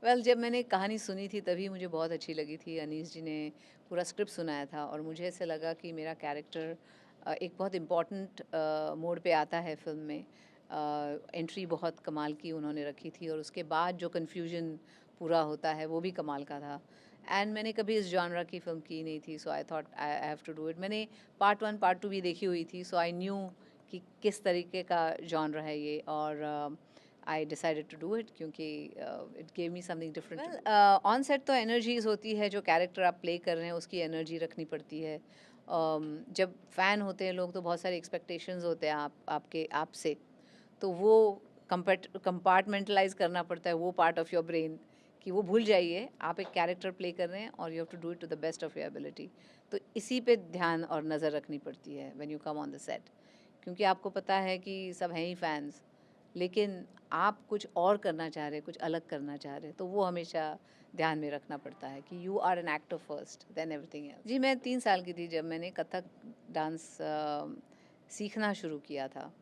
जब मैंने कहानी सुनी थी तभी मुझे बहुत अच्छी लगी थी। अनीस जी ने पूरा स्क्रिप्ट सुनाया था और मुझे ऐसे लगा कि मेरा कैरेक्टर एक बहुत इम्पोर्टेंट मोड़ पे आता है फ़िल्म में। एंट्री बहुत कमाल की उन्होंने रखी थी और उसके बाद जो कन्फ्यूजन पूरा होता है वो भी कमाल का था। एंड मैंने कभी इस जॉनरा की फ़िल्म की नहीं थी, so I thought I have to do it. मैंने पार्ट 1 पार्ट 2 भी देखी हुई थी, सो आई न्यू कि किस तरीके का जॉनरा है ये। और I decided to do it क्योंकि it gave me something different. On set तो एनर्जीज होती है, जो कैरेक्टर आप प्ले कर रहे हैं उसकी एनर्जी रखनी पड़ती है। जब फ़ैन होते हैं लोग तो बहुत सारे एक्सपेक्टेशंस होते हैं आपके आपसे, तो वो कंपार्टमेंटलाइज करना पड़ता है वो पार्ट ऑफ योर ब्रेन, कि वो भूल जाइए आप एक कैरेक्टर प्ले कर रहे हैं और you have to do it to the best of your ability. तो इसी पे ध्यान और नज़र रखनी पड़ती है when you come on the set, क्योंकि आपको पता है कि सब हैं ही फैंस, लेकिन आप कुछ और करना चाह रहे हैं, कुछ अलग करना चाह रहे हैं, तो वो हमेशा ध्यान में रखना पड़ता है कि you are an actor first then everything else. जी, मैं 3 साल की थी जब मैंने कथक डांस सीखना शुरू किया था,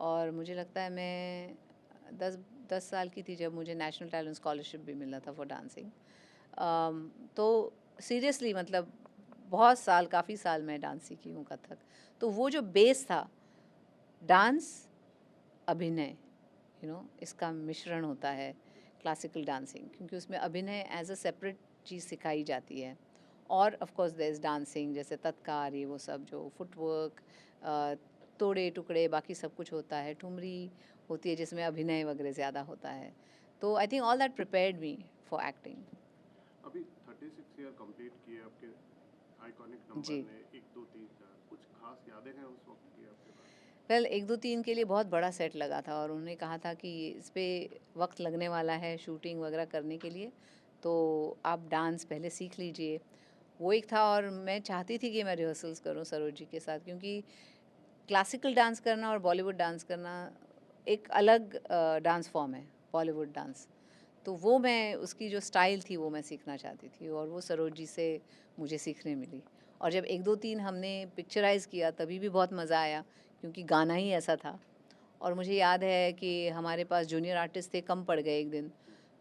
और मुझे लगता है मैं 10 साल की थी जब मुझे नेशनल टैलेंट स्कॉलरशिप भी मिला था फॉर डांसिंग। तो सीरियसली मतलब बहुत साल, काफ़ी साल मैं डांस सीखी हूँ कथक। तो वो जो बेस था, डांस, अभिनय, इसका मिश्रण होता है क्लासिकल डांसिंग, क्योंकि उसमें अभिनय एज अ सेपरेट चीज़ सिखाई जाती है। और of course there is dancing, जैसे तत्कार, ये वो सब जो फुटवर्क, तोड़े टुकड़े, बाकी सब कुछ होता है। ठुमरी होती है जिसमें अभिनय वगैरह ज़्यादा होता है। तो I think all that prepared me for acting. अभी 36 ईयर कंप्लीट किए आपके आइकॉनिक नंबर जी। ने, 1 2 3 4, कुछ खास यादें हैं उस वक्त की आपके पास? 1 2 3 के लिए बहुत बड़ा सेट लगा था और उन्होंने कहा था कि इस पे वक्त लगने वाला है शूटिंग वगैरह करने के लिए, तो आप डांस पहले सीख लीजिए। वो एक था, और मैं चाहती थी कि मैं रिहर्सल्स करूं सरोज जी के साथ, क्योंकि क्लासिकल डांस करना और बॉलीवुड डांस करना एक अलग डांस फॉर्म है, बॉलीवुड डांस। तो वो मैं, उसकी जो स्टाइल थी वो मैं सीखना चाहती थी, और वो सरोज जी से मुझे सीखने मिली। और जब 1 2 3 हमने पिक्चराइज़ किया तभी भी बहुत मज़ा आया, क्योंकि गाना ही ऐसा था। और मुझे याद है कि हमारे पास जूनियर आर्टिस्ट थे, कम पड़ गए एक दिन।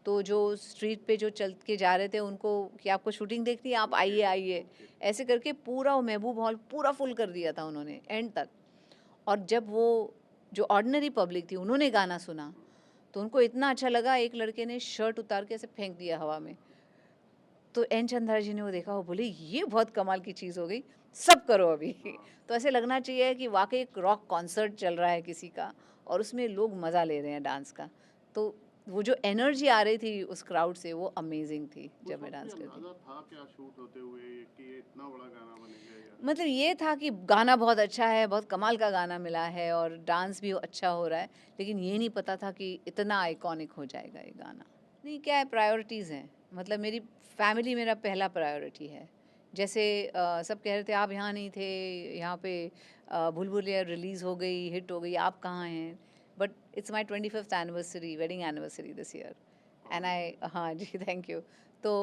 तो जो स्ट्रीट पे जो चल के जा रहे थे उनको कि आपको शूटिंग देखनी है, आप आइए आइए, ओके। ऐसे करके पूरा वो महबूब हॉल पूरा फुल कर दिया था उन्होंने एंड तक। और जब वो जो ऑर्डिनरी पब्लिक थी उन्होंने गाना सुना, तो उनको इतना अच्छा लगा, एक लड़के ने शर्ट उतार के ऐसे फेंक दिया हवा में। तो एन चंद्रा जी ने वो देखा, वो बोले ये बहुत कमाल की चीज़ हो गई, सब करो अभी। हाँ। तो ऐसे लगना चाहिए कि वाकई एक रॉक कॉन्सर्ट चल रहा है किसी का, और उसमें लोग मज़ा ले रहे हैं डांस का। तो वो जो एनर्जी आ रही थी उस क्राउड से, वो अमेजिंग थी उस जब मैं वक्त भी डांस करती। अंदाजा था क्या शूट होते हुए कि ये इतना बड़ा गाना बनेगा, या? मतलब ये था कि गाना बहुत अच्छा है, बहुत कमाल का गाना मिला है और डांस भी अच्छा हो रहा है, लेकिन ये नहीं पता था कि इतना आइकॉनिक हो जाएगा ये गाना। नहीं, क्या है, प्रायोरिटीज़ हैं। मतलब मेरी फैमिली मेरा पहला प्रायोरिटी है। जैसे सब कह रहे थे आप यहाँ नहीं थे, यहाँ पे भूल भुलैया रिलीज़ हो गई, हिट हो गई, आप कहाँ हैं? But it's my 25th anniversary, wedding anniversary this year, and I, हाँ जी, थैंक यू। तो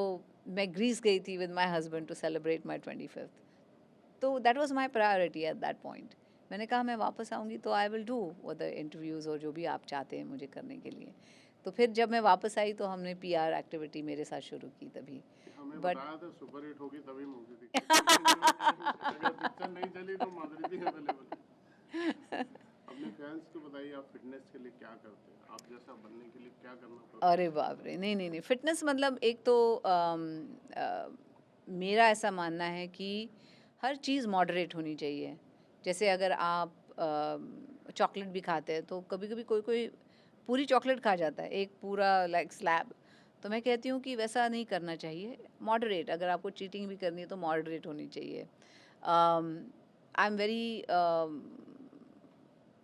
मैं ग्रीस गई थी with my husband to celebrate my 25th। तो that was my priority at that point. मैंने कहा मैं वापस आऊँगी तो आई विल डू वो द इंटरव्यूज़ और जो भी आप चाहते हैं मुझे करने के लिए। तो फिर जब मैं वापस आई तो हमने पीआर एक्टिविटी मेरे साथ शुरू की तभी। हमें बट बताया था सुपर हिट होगी तभी मूवी दिखेगी, लेकिन अगर पिक्चर नहीं चली तो माधुरी जी अवेलेबल है। अपने फैंस को बताइए, आप फिटनेस के लिए क्या करते हैं? आप जैसा बनने के लिए क्या करना अरे पसंद बाप रे! करते नहीं, नहीं, नहीं, फ़िटनेस मतलब एक तो मेरा ऐसा मानना है कि हर चीज़ मॉडरेट होनी चाहिए। जैसे अगर आप चॉकलेट भी खाते हैं तो कभी-कभी कोई-कोई पूरी चॉकलेट खा जाता है, एक पूरा लाइक स्लैब। तो मैं कहती हूँ कि वैसा नहीं करना चाहिए, मॉडरेट। अगर आपको चीटिंग भी करनी है तो मॉडरेट होनी चाहिए। आई एम वेरी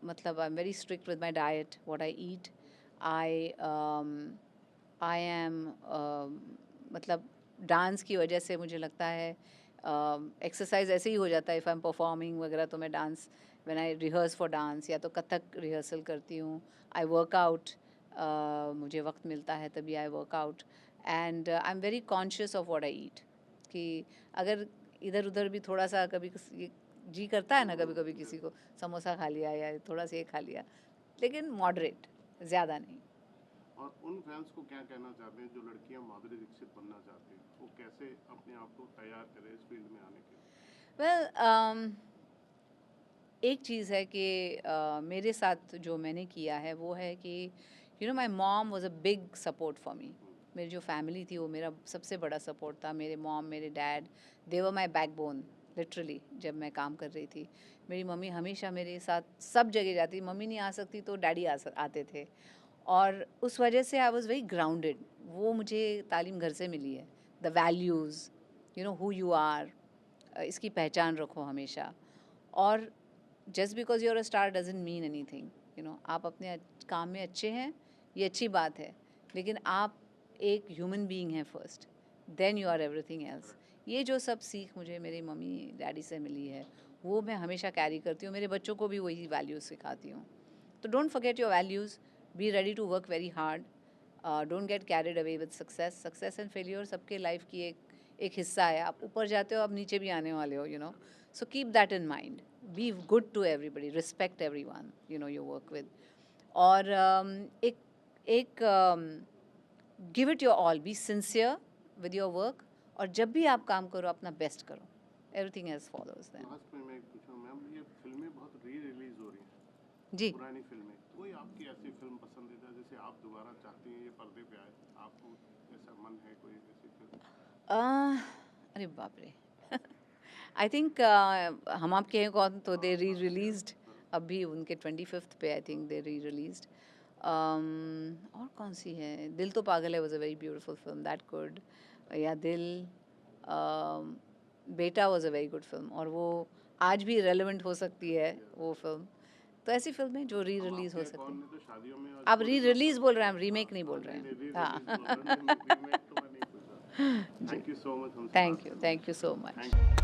मतलब आई am very strict with my diet, what I eat. I I am मतलब डांस की वजह से मुझे लगता है एक्सरसाइज ऐसे ही हो जाता है। इफ़ आई एम परफॉर्मिंग वगैरह तो मैं dance, when I rehearse for dance या तो कथक रिहर्सल करती हूँ। आई वर्कआउट, मुझे वक्त मिलता है तभी I workout. And I am very conscious of what I eat, कि अगर इधर उधर भी थोड़ा सा कभी जी करता है ना, कभी कभी किसी को समोसा खा लिया या थोड़ा सा ये खा लिया, लेकिन मॉडरेट, ज़्यादा नहीं। और उन फैंस को क्या कहना चाहते हैं जो लड़कियां माधुरी दीक्षित बनना चाहती हैं, वो कैसे अपने आप को तैयार करें इस फील्ड में आने के लिए? वेल एक चीज़ है कि मेरे साथ जो मैंने किया है वो है कि you know my mom was a big support for me. मेरी जो फैमिली थी वो मेरा सबसे बड़ा सपोर्ट था। मेरे मॉम, मेरे dad, they were my backbone literally. जब मैं काम कर रही थी मेरी मम्मी हमेशा मेरे साथ सब जगह जाती। मम्मी नहीं आ सकती तो डैडी आते थे, और उस वजह से आई वाज वेरी ग्राउंडेड। वो मुझे तालीम घर से मिली है। The values, you know who you are, इसकी पहचान रखो हमेशा। और just because you're a star doesn't mean anything, you know. आप अपने काम में अच्छे हैं, ये अच्छी बात है, लेकिन आप एक ह्यूमन बीइंग हैं first, then you are everything else. ये जो सब सीख मुझे मेरी मम्मी डैडी से मिली है वो मैं हमेशा कैरी करती हूँ। मेरे बच्चों को भी वही वैल्यूज़ सिखाती हूँ। तो don't forget your values, be ready to work very hard, don't get carried away with success. Success and failure सबके लाइफ की एक हिस्सा है। आप ऊपर जाते हो, आप नीचे भी आने वाले हो, you know. So keep that in mind, be good to everybody, respect everyone you know you work with. और एक एक give it your all, be sincere with your work, और जब भी आप काम करो अपना बेस्ट करो, everything else follows then. Last में मैं एक पूछूं मैम, ये फिल्में बहुत री रिलीज हो रही हैं, जी। पुरानी फिल्में, कोई आपकी ऐसी फिल्म पसंदीदा जिसे आप दोबारा चाहती हैं ये पर्दे पे आए, आपको ऐसा मन है कोई ऐसी फिल्म? अरे बाप रे आई थिंक हम आपके हैं कौन तो दे री रिलीज्ड अभी उनके 25th पे, आई थिंक दे री रिलीज्ड। और कौन सी है? दिल तो पागल है, was a very beautiful film, that good. या दिल, बेटा was a very good film, और वो आज भी रेलेवेंट हो सकती है वो फिल्म। तो ऐसी फिल्में जो री अब रिलीज आपके हो हैं सकती कौन हैं। ने तो शादियों में आप री रिलीज बोल रहे हैं, हम रीमेक नहीं बोल रहे नहीं नहीं, री हैं। रिलीज बोल रहा हूँ, हाँ रीमेक तो मैं नहीं पूछ रहा। जी। थैंक यू सो मच हमसे बात करने के लिए। Thank you so much. Thank you.